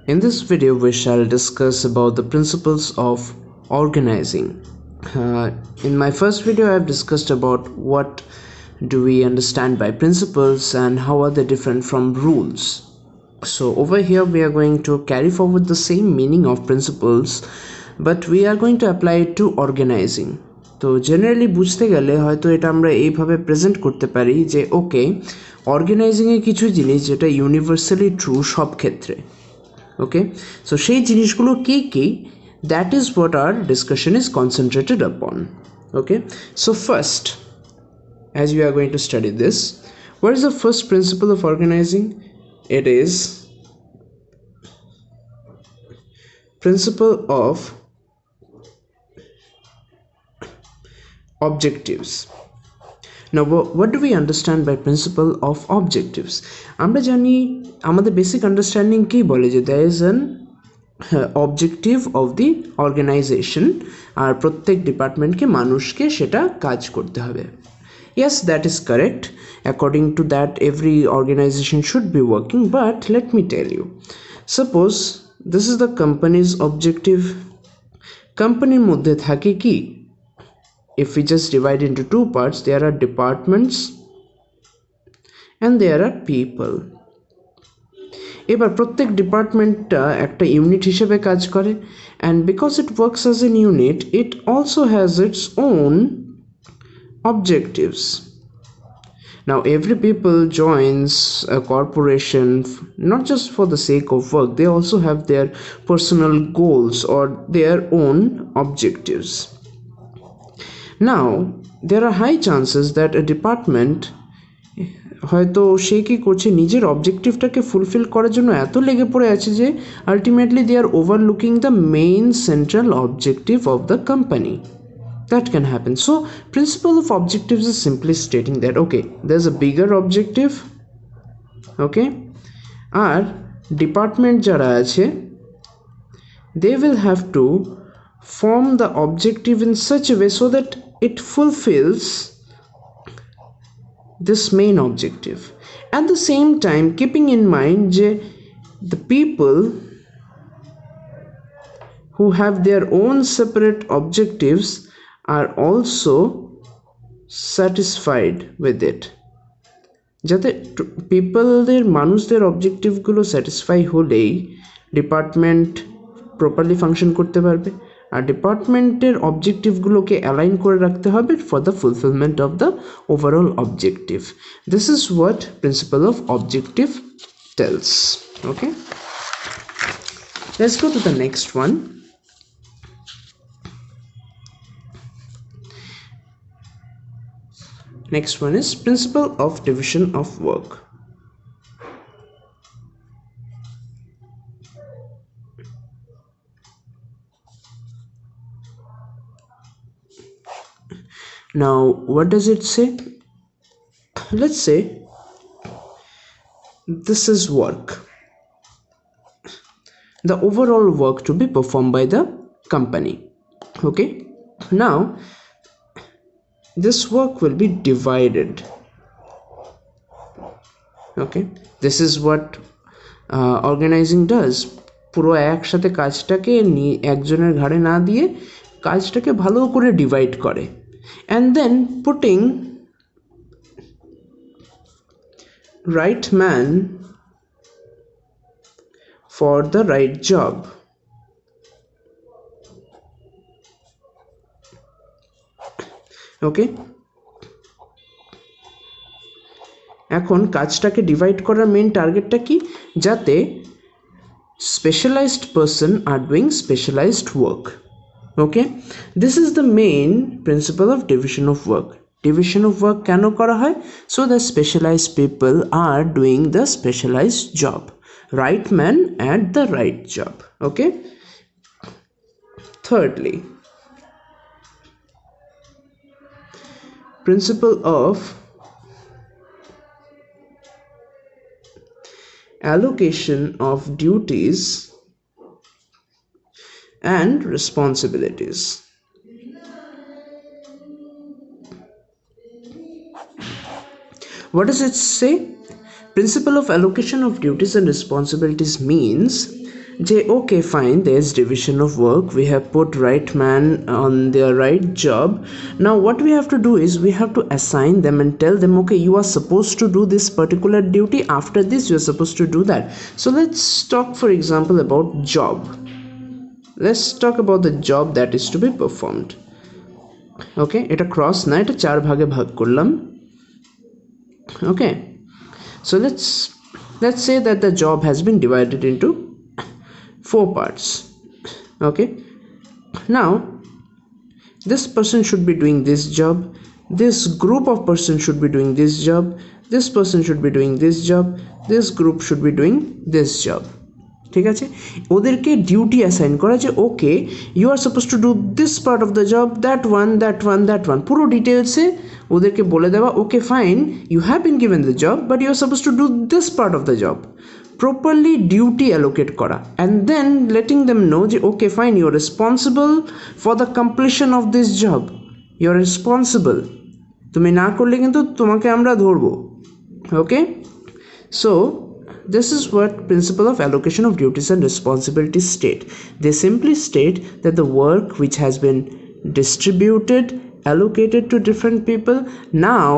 In this video, we shall discuss about the principles of organizing. In my first video, I have discussed about what do we understand by principles and how are they different from rules. So over here, we are going to carry forward the same meaning of principles, but we are going to apply it to organizing. তো generally বুঝতে গেলে হয়তো এটা আমরা এইভাবে present করতে পারি যে ওকে, অর্গানাইজিংয়ে কিছু জিনিস যেটা ইউনিভার্সালি ট্রু সব ক্ষেত্রে। Okay, so সেই জিনিসগুলো কি কি, that is what our discussion is concentrated upon. Okay, so first, as we are going to study this, what is the first principle of organizing? It is principle of objectives. Now what do we understand by principle of objectives? আমরা জানি আমাদের basic understanding কি বলে যে there is an objective of the organization, আর প্রত্যেক ডিপার্টমেন্টকে মানুষকে সেটা কাজ করতে হবে। Yes, that is correct. According to that, every organization should be working, but let me tell you, suppose this is the company's objective. Company মধ্যে থাকে কি, if we just divide into two parts, there are departments and there are people. এবার প্রত্যেক ডিপার্টমেন্টটা একটা unit হিসেবে কাজ করে, and because it works as an unit, it also has its own objectives. Now every people joins a corporation not just for the sake of work, they also have their personal goals or their own objectives. Now there are high chances that a department হয়তো সে কি করছে, নিজের অবজেক্টিভটাকে fulfil করার জন্য এত লেগে পড়ে আছে যে ultimately they are overlooking the main central objective of the company. That can happen. So principle of objectives is simply stating that okay, there's a bigger objective, okay, আর ডিপার্টমেন্ট যারা আছে they will have to form the objective in such a way so that it fulfills this main objective. At the same time, keeping in mind the people who have their own separate objectives are also satisfied with it. যাতে পিপলদের মানুষদের অবজেক্টিভগুলো satisfy হলেই department properly function করতে পারবে, আর ডিপার্টমেন্টের অবজেক্টিভগুলোকে অ্যালাইন করে রাখতে হবে for the fulfilment of the overall objective. This is what principal of objective tells. Okay, let's go to the next one. Next one is principle of division of work. Now what does it say? Let's say this is work, the overall work to be performed by the company. Okay, now this work will be divided. Okay, this is what organizing does. পুরো একসাথে কাজটাকে একজনের ঘাড়ে না দিয়ে কাজটাকে ভালো করে ডিভাইড করে, and then putting right man for the right job. ওকে, এখন কাজটাকে ডিভাইড করার মেইন টার্গেটটা কি, যাতে specialised person are doing specialised work. Okay, this is the main principle of division of work. Division of work কেন করা হয়? So the specialised people are doing the specialised job, right man at the right job. Okay, thirdly, principle of allocation of duties and responsibilities. What does it say? Principle of allocation of duties and responsibilities means Okay, fine, there's division of work, we have put right man on their right job. Now what we have to do is we have to assign them and tell them, okay, you are supposed to do this particular duty, after this you are supposed to do that. So let's talk for example about job. Let's talk about the job that is to be performed. Okay, এটা cross না, এটা 4 ভাগে ভাগ করলাম. Okay, so let's say that the job has been divided into 4 parts. Okay, now this person should be doing this job, this group of person should be doing this job, this person should be doing this job, this group should be doing this job. ঠিক আছে, ওদেরকে duty assign করা যে okay you are suppose to do this part of the job, that one that one that one, পুরো ডিটেলসে ওদেরকে বলে দেওয়া okay fine you have been given the job but you are suppose to do this part of the job, properly duty allocate kora, and then letting them know je okay fine you are responsible for the completion of this job, you are responsible, tumi na korle kintu tomake amra dhorbo. Okay, so this is what principle of allocation of duties and responsibilities state. They simply state that the work which has been distributed, allocated to different people, now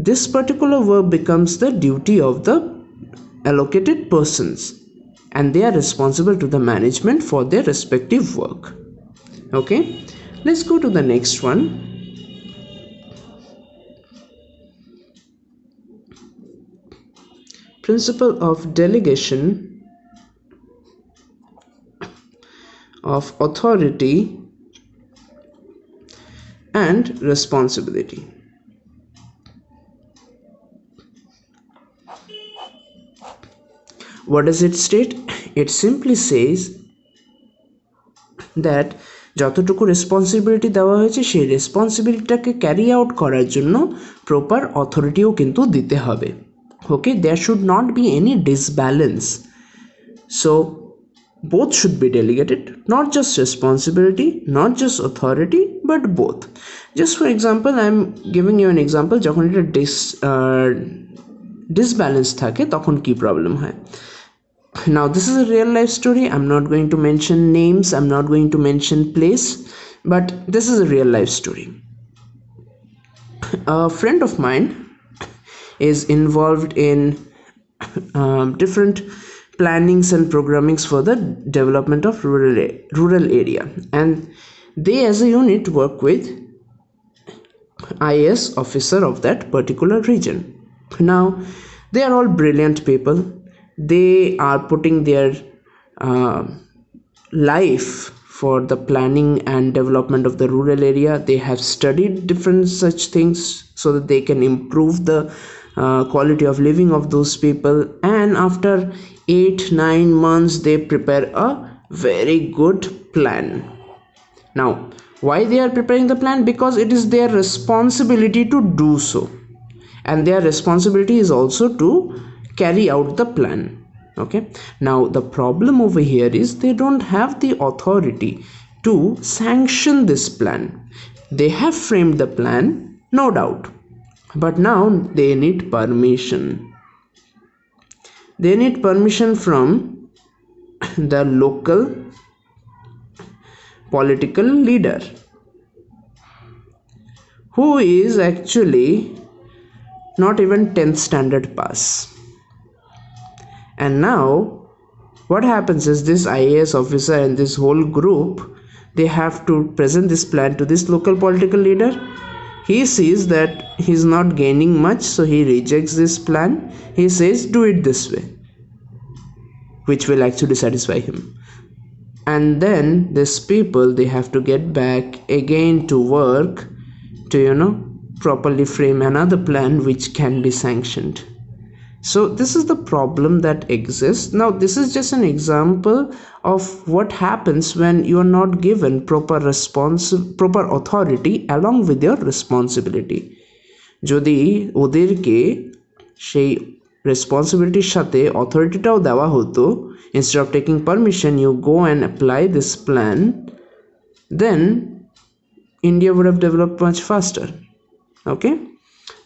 this particular work becomes the duty of the allocated persons and they are responsible to the management for their respective work. Okay, let's go to the next one. Principle of delegation of authority and responsibility. What does it state? It simply says that যতটুকু responsibility দেওয়া হয়েছে সেই রেসপন্সিবিলিটিটাকে carry out করার জন্য proper অথরিটিও কিন্তু দিতে হবে. ওকে, there should not be any disbalance, so both should be delegated, not just responsibility, not just authority, but both. Just for example, I am giving you an example, যখন এটা disbalance থাকে তখন কি প্রবলেম হয়. Now this is a real life story, I'm not going to mention names, I'm not going to mention place, but this is a real life story. A friend of mine is involved in different plannings and programmings for the development of rural area, and they as a unit work with IAS officer of that particular region. Now they are all brilliant people, they are putting their life for the planning and development of the rural area. They have studied different such things so that they can improve the quality of living of those people, and after 8-9 months they prepare a very good plan. Now why they are preparing the plan? Because it is their responsibility to do so, and their responsibility is also to carry out the plan. Okay, now the problem over here is they don't have the authority to sanction this plan. They have framed the plan, no doubt, but now they need permission. They need permission from the local political leader who is actually not even 10th standard pass. And now what happens is this IAS officer and this whole group, they have to present this plan to this local political leader. He sees that he's not gaining much, so he rejects this plan. He says do it this way, which will actually satisfy him. And then these people, they have to get back again to work to properly frame another plan which can be sanctioned. So this is the problem that exists. Now this is just an example of what happens when you are not given proper authority along with your responsibility. যদি ওদেরকে সেই রেসপন্সিবিলিটির সাথে অথরিটিটাও দেওয়া হতো, instead of taking permission you go and apply this plan, then India would have developed much faster. Okay,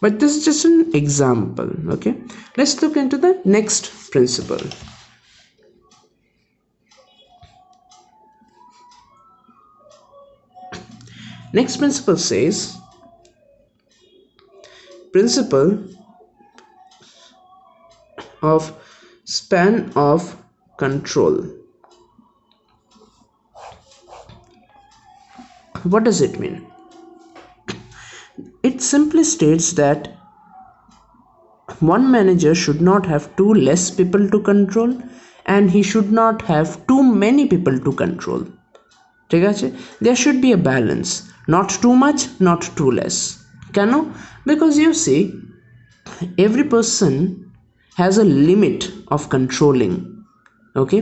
but this is just an example. Okay, let's look into the next principle. Next principle says principle of span of control. What does it mean? It simply states that one manager should not have too less people to control and he should not have too many people to control. ঠিক আছে, there should be a balance, not too much, not too less. কেন? Because you see, every person has a limit of controlling. Okay,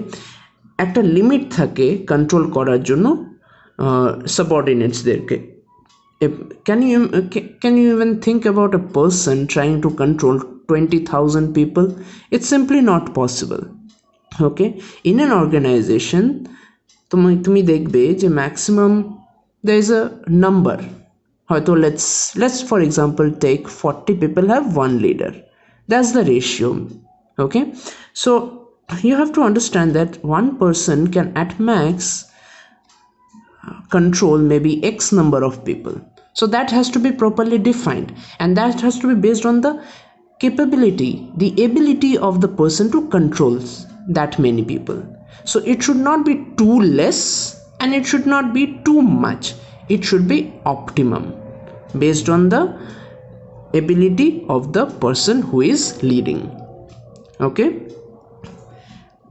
একটা limit থাকে control করার জন্য সাবঅর্ডিনেটসদেরকে. Can you even think about a person trying to control 20,000 people? It's simply not possible. Okay, in an organization তুমি দেখবে যে maximum there is a number. হয়তো let's for example take 40 people have one leader. That's the ratio. Okay, so you have to understand that one person can at max control maybe x number of people. So that has to be properly defined, and that has to be based on the capability, the ability of the person to control that many people. So it should not be too less and it should not be too much. It should be optimum based on the ability of the person who is leading. Okay,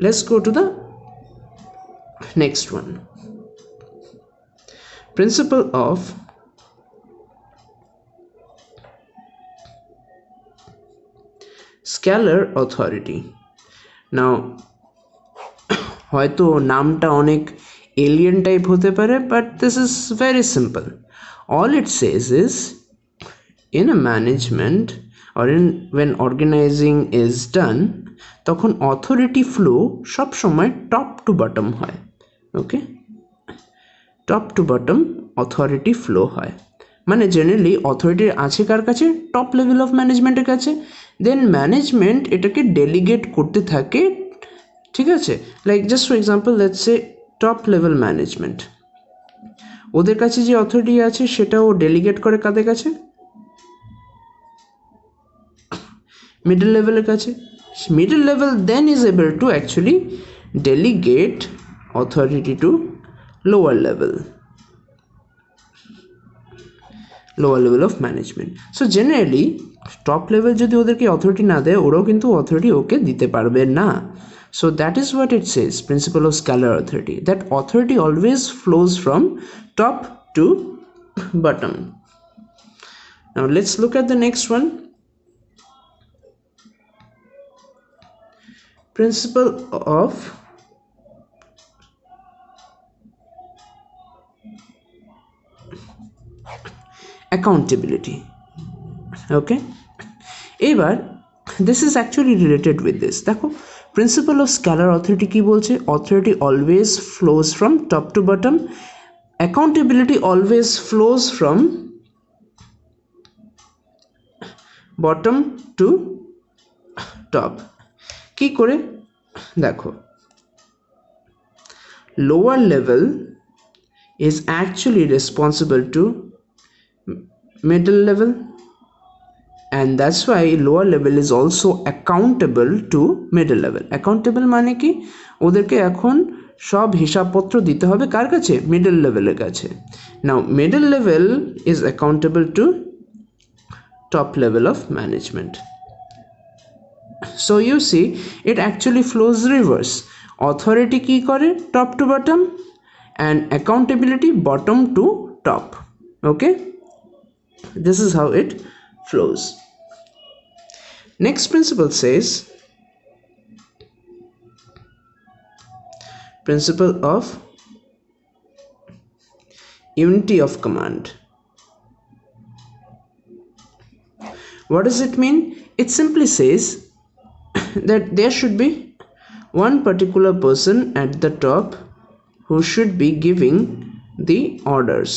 let's go to the next one. Principle of scalar authority. Now হয়তো নামটা অনেক alien type হতে পারে, but this is very simple. All it says is in a management or when organizing is done, তখন authority flow সব সময় top to bottom হয়. Okay, top to bottom authority flow হয়, মানে জেনারেলি অথরিটি আছে কার কাছে? টপ লেভেল অফ ম্যানেজমেন্টের কাছে। দেন ম্যানেজমেন্ট এটাকে ডেলিগেট করতে থাকে, ঠিক আছে? Like just for example let's say top level management, ওদের কাছে যে অথরিটি আছে সেটা ও ডেলিগেট করে কাদের কাছে? মিডল লেভেলের কাছে। Middle level then is able to actually delegate authority to lower level of management. So generally top level যদি ওদেরকে অথরিটি না দেয়, ওরাও কিন্তু অথরিটি ওকে দিতে পারবে না। So that is what it says, principle of scalar authority, that authority always flows from top to bottom. Now let's look at the next one. Principle of accountability. Okay, এবার this is actually related with this. দেখো principle of scalar authority কি বলছে? authority always flows from top to bottom, accountability always flows from bottom to top. কি করে? দেখো lower level is actually responsible to middle level, and that's why lower level is also accountable to middle level. accountable মানে কি? ওদেরকে এখন সব হিসাবপত্র দিতে হবে কার কাছে? মিডল লেভেলের কাছে। now middle level is accountable to top level of management. so you see it actually flows reverse. authority কি করে? top to bottom, and accountability bottom to top. okay, this is how it flows. Next principle says principle of unity of command. What does it mean? It simply says that there should be one particular person at the top who should be giving the orders.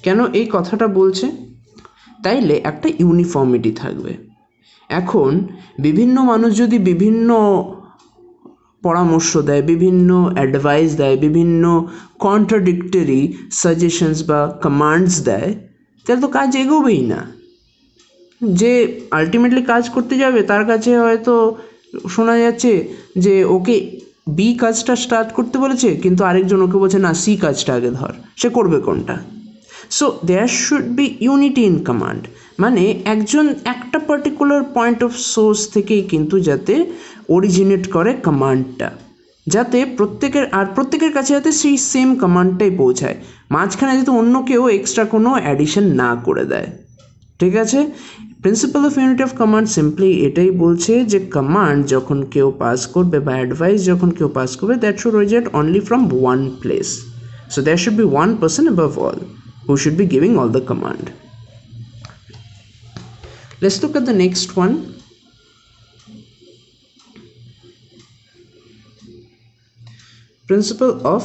কেন এই কথাটা বলছে? তাইলে একটা uniformity থাকবে। এখন বিভিন্ন মানুষ যদি বিভিন্ন পরামর্শ দেয়, বিভিন্ন অ্যাডভাইস দেয়, বিভিন্ন কন্ট্রাডিক্টরি সাজেশনস বা কমান্ডস দেয়, তাহলে তো কাজ এগোবেই না। যে আলটিমেটলি কাজ করতে যাবে তার কাছে হয়তো শোনা যাচ্ছে যে ওকে বি কাজটা স্টার্ট করতে বলেছে, কিন্তু আরেকজন ওকে বলছে না সি কাজটা আগে ধর, সে করবে কোনটা? So there should be unity in command, মানে একজন একটা পার্টিকুলার পয়েন্ট অফ সোর্স থেকেই কিন্তু যাতে অরিজিনেট করে কমান্ডটা, যাতে প্রত্যেকের কাছে যাতে সেই সেম কমান্ডটাই পৌঁছায়, মাঝখানে যাতে অন্য কেউ এক্সট্রা কোনো অ্যাডিশন না করে দেয়। ঠিক আছে, principal of unity of command simply এটাই বলছে যে কমান্ড যখন কেউ পাস করবে বা অ্যাডভাইস যখন কেউ পাস করবে, that should originate only from one place. So there should be one person above all who should be giving all the command. Let's look at the next one. Principle of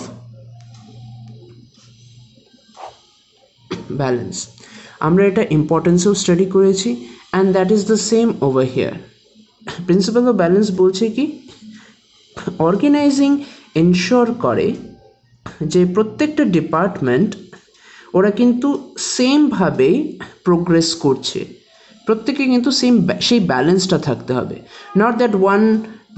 balance. আমরা এটা ইম্পর্টেন্সেও study করেছি, and that is the same over here. Principle of balance বলছে কি, organising ensure করে যে প্রত্যেকটা department ওরা কিন্তু সেমভাবেই প্রোগ্রেস করছে, প্রত্যেকে কিন্তু সেই ব্যালেন্সটা থাকতে হবে। Not that one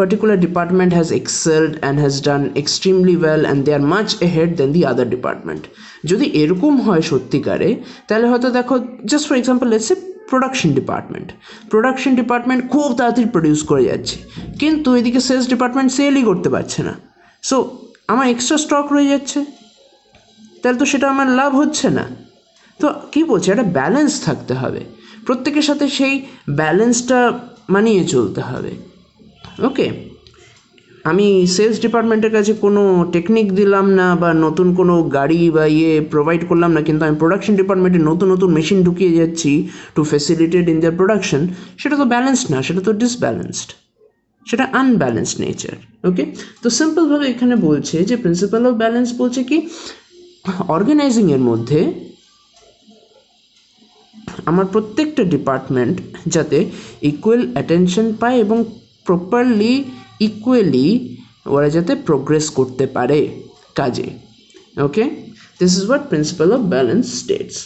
particular department has excelled and has done extremely well and they are much ahead than the other department. যদি এরকম হয় সত্যিকারে, তাহলে হয়তো দেখো, just for example let's say production department খুব তাড়াতাড়ি প্রডিউস করে যাচ্ছে, কিন্তু এদিকে সেলস ডিপার্টমেন্ট সেলই করতে পারছে না। সো আমার এক্সট্রা স্টক রয়ে যাচ্ছে, তাহলে তো সেটা আমার লাভ হচ্ছে না। তো কী বলছে, একটা ব্যালেন্স থাকতে হবে, প্রত্যেকের সাথে সেই ব্যালেন্সটা মানিয়ে চলতে হবে। ওকে, আমি সেলস ডিপার্টমেন্টের কাছে কোনো টেকনিক দিলাম না বা নতুন কোনো গাড়ি বা প্রোভাইড করলাম না, কিন্তু আমি প্রোডাকশন ডিপার্টমেন্টে নতুন মেশিন ঢুকিয়ে যাচ্ছি two facilitate in their production, সেটা তো ব্যালেন্সড না, সেটা তো ডিসব্যালেন্সড, সেটা আনব্যালেন্সড নেচার। ওকে, তো সিম্পলভাবে এখানে বলছে যে প্রিন্সিপাল অফ ব্যালেন্স বলছে কি, অর্গানাইজিংয়ের মধ্যে আমার প্রত্যেকটা ডিপার্টমেন্ট যাতে ইকুয়াল অ্যাটেনশন পায় এবং প্রপারলি ইকুয়ালি ওরা যাতে প্রোগ্রেস করতে পারে কাজে। Okay, this is what principal of balance states.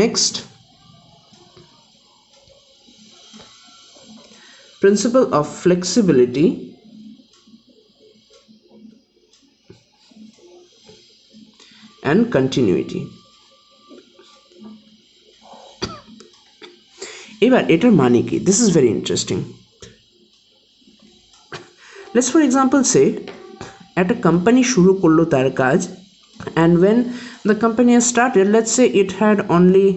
Next, principal of flexibility and continuity. এবার এটার মানে কি, this is very interesting. Let's for example say একটা কোম্পানি শুরু করলো তার কাজ, and when the company has started, let's say it had only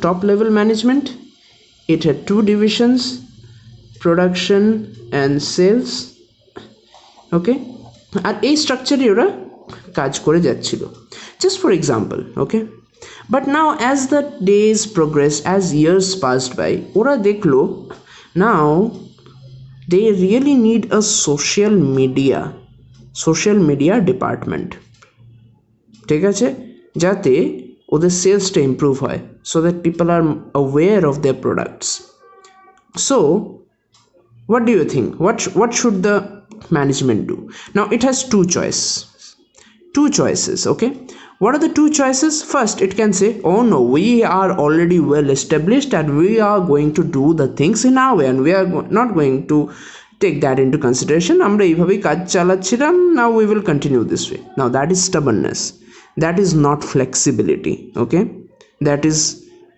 top level management, it had 2 divisions, production and sales. Okay, আর এই স্ট্রাকচারে ওরা কাজ করে যাচ্ছিল, just for example. Okay, but now as the days progress, as years passed by, ওরা দেখলো now they really need a social media department. ঠিক আছে, যাতে ওদের সেলসটা ইম্প্রুভ হয়, so that people are aware of their products. So what do you think, what should the management do? Now it has two choices. Okay, what are the 2 choices? First, it can say, oh no, we are already well established and we are going to do the things in our way and we are not going to take that into consideration, আমরা এইভাবেই কাজ চালাচ্ছিলাম, now we will continue this way. Now that is stubbornness, that is not flexibility. Okay, that is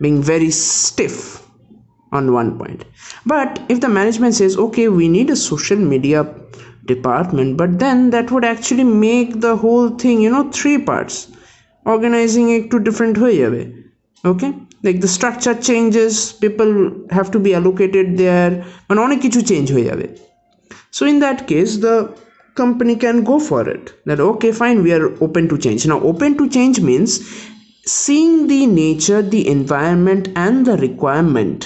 being very stiff on one point. But if the management says, okay, we need a social media department, but then that would actually make the whole thing, 3 parts, organizing একটু different হয়ে যাবে। Okay, like the structure changes, people have to be allocated there, মানে অনেক কিছু change হয়ে যাবে। So in that case the company can go for it, that okay fine, we are open to change. Now open to change means seeing the nature, the environment and the requirement.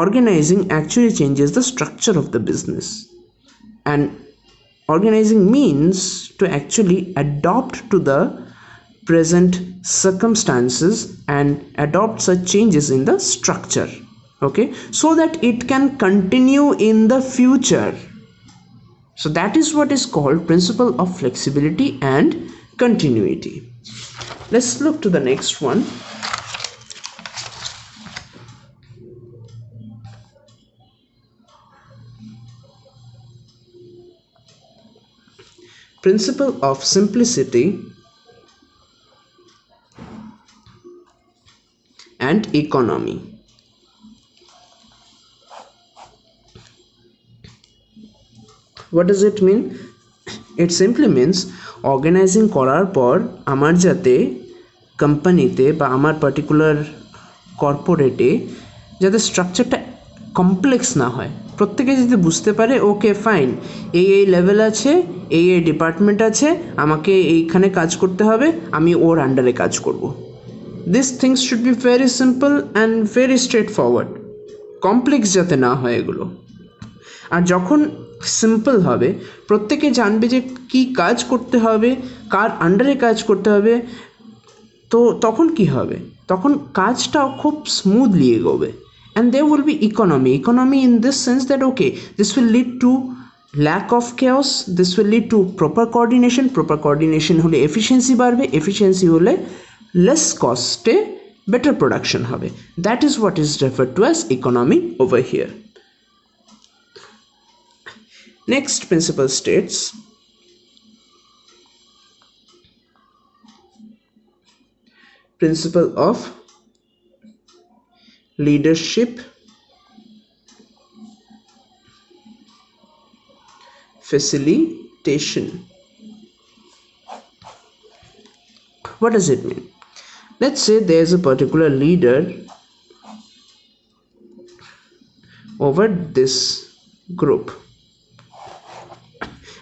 Organizing actually changes the structure of the business, and organizing means to actually adopt to the present circumstances and adopt such changes in the structure. okay, so that it can continue in the future. So that is what is called principle of flexibility and continuity. Let's look to the next one. Principle of simplicity and economy. What does it mean? It simply means organizing করার পর আমার যাতে কোম্পানিতে বা আমার particular কর্পোরেটে যাতে স্ট্রাকচারটা complex না হয়, প্রত্যেকে যদি বুঝতে পারে ওকে ফাইন এই লেভেল আছে, এই ডিপার্টমেন্ট আছে, আমাকে এইখানে কাজ করতে হবে, আমি ওর আন্ডারে কাজ করব। This things should be very simple and very straight forward, complex যাতে না হয় এগুলো। আর যখন সিম্পল হবে, প্রত্যেকে জানবে যে কি কাজ করতে হবে, কার আন্ডারে কাজ করতে হবে, তো তখন কি হবে, তখন কাজটাও খুব স্মুথলি এগোবে। And there will be economy in this sense that okay this will lead to lack of chaos, this will lead to proper coordination হলে এফিসিয়েন্সি বাড়বে, এফিসিয়েন্সি হলে লেস কস্টে বেটার প্রোডাকশন হবে। That is what is referred to as economy over here. Next principle states principle of leadership, facilitation. What does it mean? Let's say there's a particular leader over this group,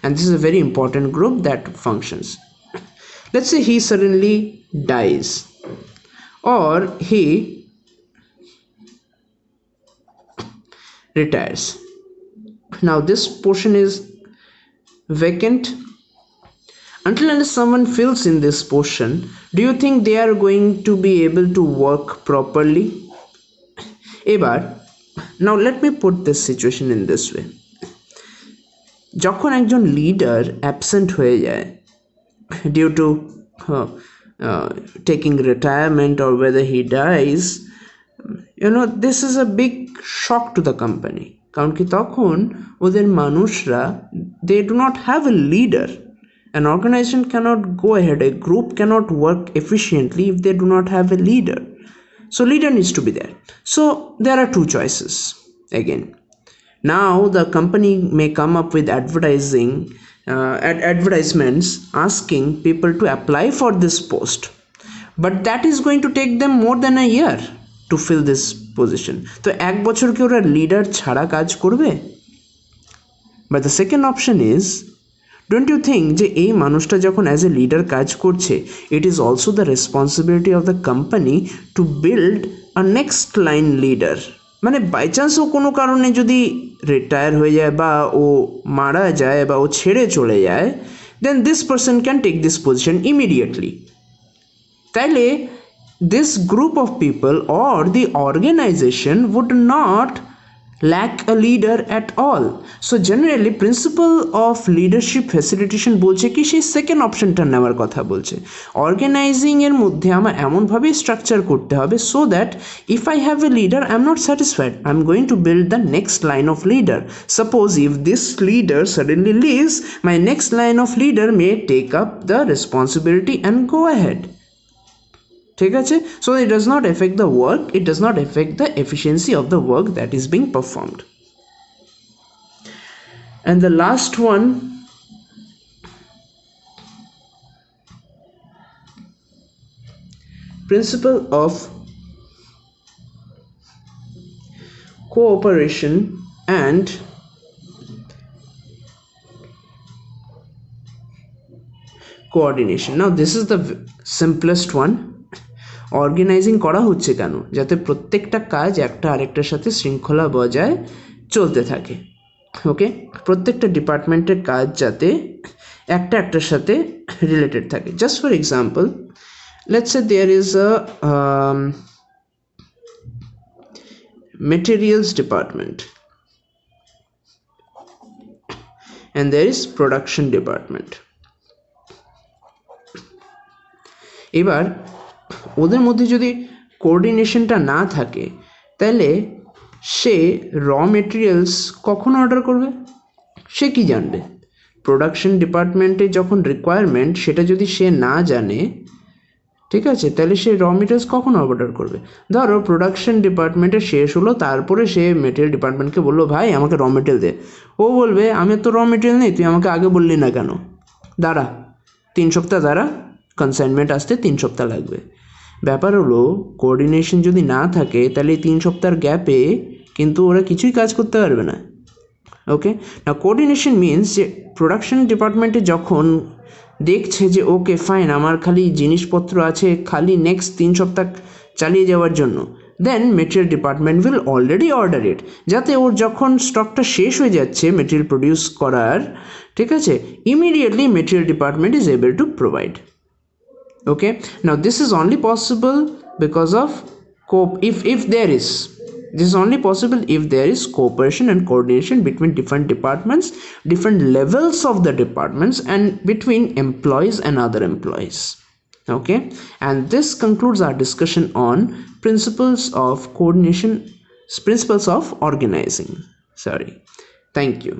and this is a very important group that functions. Let's say he suddenly dies or he retires. Now this portion is vacant. Until unless someone fills in this portion, do you think they are going to be able to work properly? Ebar, now let me put this situation in this way. যখন একজন leader absent হয়ে যায় due to taking retirement or whether he dies, this is a big shock to the company. কারণ কি তখন ওদের মানুষরা they do not have a leader. An organization cannot go ahead, a group cannot work efficiently if they do not have a leader. So leader needs to be there. So there are two choices again. Now the company may come up with advertisements asking people to apply for this post, but that is going to take them more than a year to fill this position. তো এক বছর কি ওরা leader ছাড়া কাজ করবে? But the second option is, don't you think যে এই মানুষটা যখন অ্যাজ এ লিডার কাজ করছে, it is also the responsibility of the company to build a next line leader. মানে বাই চান্স ও কোনো কারণে যদি রিটায়ার হয়ে যায় বা ও মারা যায় বা ও ছেড়ে চলে যায়, then this person can take this position immediately. তাইলে this group of people or the organization would not lack a leader at all. So generally principle of leadership facilitation বলছে কি সেই সেকেন্ড অপশনটা নেওয়ার কথা বলছে। অর্গানাইজিং এর মধ্যে আমার এমনভাবে স্ট্রাকচার করতে হবে so that if I have a leader I am not satisfied, I am going to build the next line of leader. Suppose if this leader suddenly leaves, my next line of leader may take up the responsibility and go ahead. ঠিক আছে? So it does not affect the work, it does not affect the efficiency of the work that is being performed. And the last one, principle of cooperation and coordination. Now this is the simplest one. Organising করা হচ্ছে কেন? যাতে প্রত্যেকটা কাজ একটা আরেকটার সাথে শৃঙ্খলা বজায় চলতে থাকে। ওকে, প্রত্যেকটা ডিপার্টমেন্টের কাজ যাতে একটা একটার সাথে রিলেটেড থাকে। Just for example, let's say there is a materials department and there is production department. এবার ওদের মধ্যে যদি কোঅর্ডিনেশনটা না থাকে তাহলে সে র মেটেরিয়ালস কখন অর্ডার করবে? সে কি জানবে? প্রোডাকশন ডিপার্টমেন্টে যখন রিকোয়ারমেন্ট সেটা যদি সে না জানে, ঠিক আছে, তাহলে সে র মেটেরিয়ালস কখন অর্ডার করবে? ধরো প্রোডাকশন ডিপার্টমেন্টে শেষ হলো, তারপরে সে মেটেরিয়াল ডিপার্টমেন্টকে বললো ভাই আমাকে র মেটেরিয়াল দে। ও বলবে আমি তো র মেটেরিয়াল নেই, তুই আমাকে আগে বললি না কেন? দাঁড়া 3 সপ্তাহ দাঁড়া, কনসাইনমেন্ট আসতে 3 সপ্তাহ লাগবে। ব্যাপার হলো কোঅর্ডিনেশন যদি না থাকে তাহলে 3 সপ্তাহের গ্যাপে কিন্তু ওরা কিছুই কাজ করতে পারবে না। ওকে, না কোঅর্ডিনেশন মিনস যে প্রোডাকশন ডিপার্টমেন্টে যখন দেখছে যে ওকে ফাইন আমার খালি জিনিসপত্র আছে খালি নেক্সট 3 সপ্তাহ চালিয়ে যাওয়ার জন্য, then material department will already order it, যাতে ওর যখন স্টকটা শেষ হয়ে যাচ্ছে মেটেরিয়াল প্রডিউস করার, ঠিক আছে, immediately material department is able to provide. Okay, now this is only possible because of if there is, this is only possible if there is cooperation and coordination between different departments, different levels of the departments, and between employees and other employees. Okay, and this concludes our discussion on principles of coordination, principles of organizing. Sorry, thank you.